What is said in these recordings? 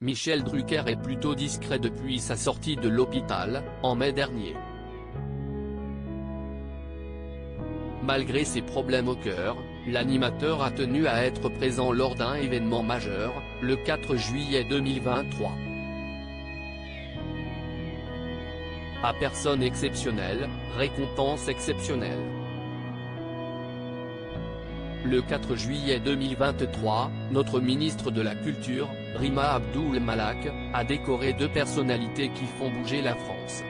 Michel Drucker est plutôt discret depuis sa sortie de l'hôpital, en mai dernier. Malgré ses problèmes au cœur, l'animateur a tenu à être présent lors d'un événement majeur, le 4 juillet 2023. À personne exceptionnelle, récompense exceptionnelle. Le 4 juillet 2023, notre ministre de la Culture, Rima Abdul Malak, a décoré 2 personnalités qui font bouger la France.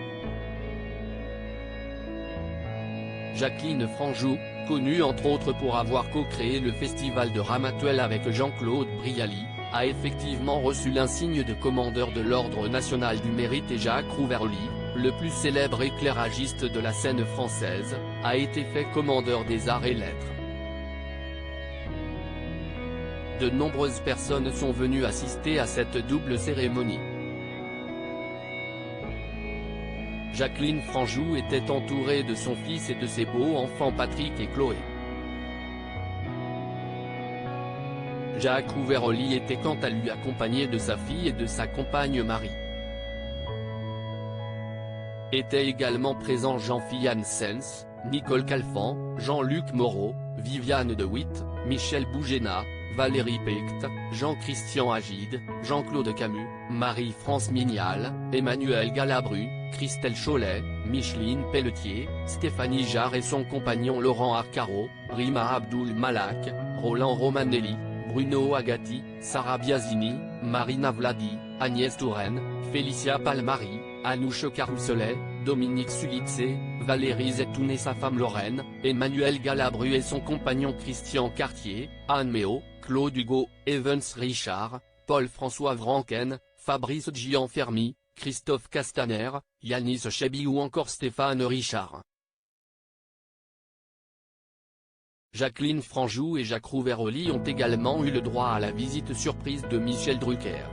Jacqueline Franjou, connue entre autres pour avoir co-créé le festival de Ramatuelle avec Jean-Claude Brialy, a effectivement reçu l'insigne de commandeur de l'Ordre national du mérite et Jacques Rouverly, le plus célèbre éclairagiste de la scène française, a été fait commandeur des arts et lettres. De nombreuses personnes sont venues assister à cette double cérémonie. Jacqueline Franjou était entourée de son fils et de ses beaux-enfants Patrick et Chloé. Jacques Rouverly était quant à lui accompagné de sa fille et de sa compagne Marie. Étaient également présents Jean-Philippe Sens, Nicole Calfan, Jean-Luc Moreau, Viviane de Witt, Michel Bougéna, Valérie Pecht, Jean-Christian Agide, Jean-Claude Camus, Marie-France Mignal, Emmanuel Galabru, Christelle Chollet, Micheline Pelletier, Stéphanie Jarre et son compagnon Laurent Arcaro, Rima Abdul Malak, Roland Romanelli, Bruno Agati, Sarah Biasini, Marina Vladi, Agnès Touraine, Félicia Palmari, Anouche Carousselet, Dominique Sulitze, Valérie Zetoun et sa femme Lorraine, Emmanuel Galabru et son compagnon Christian Cartier, Anne Méo, Claude Hugo, Evans Richard, Paul-François Vranken, Fabrice Gianfermi, Christophe Castaner, Yanis Chebi ou encore Stéphane Richard. Jacqueline Franjou et Jacques Rouverly ont également eu le droit à la visite surprise de Michel Drucker.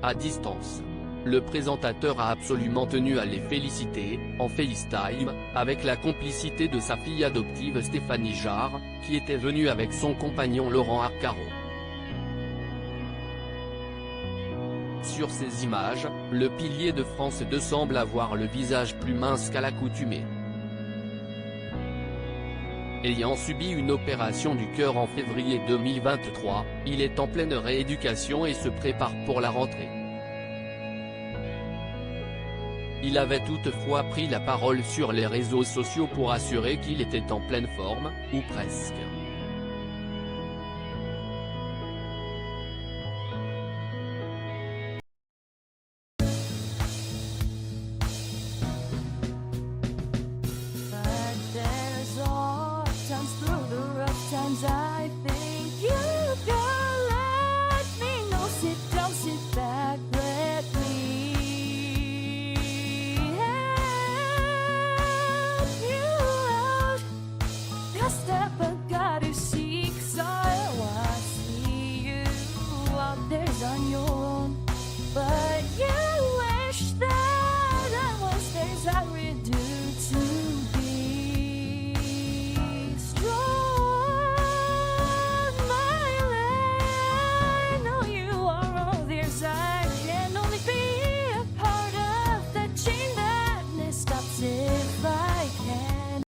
À distance. Le présentateur a absolument tenu à les féliciter, en FaceTime, avec la complicité de sa fille adoptive Stéphanie Jarre, qui était venue avec son compagnon Laurent Arcaro. Sur ces images, le pilier de France 2 semble avoir le visage plus mince qu'à l'accoutumée. Ayant subi une opération du cœur en février 2023, il est en pleine rééducation et se prépare pour la rentrée. Il avait toutefois pris la parole sur les réseaux sociaux pour assurer qu'il était en pleine forme, ou presque.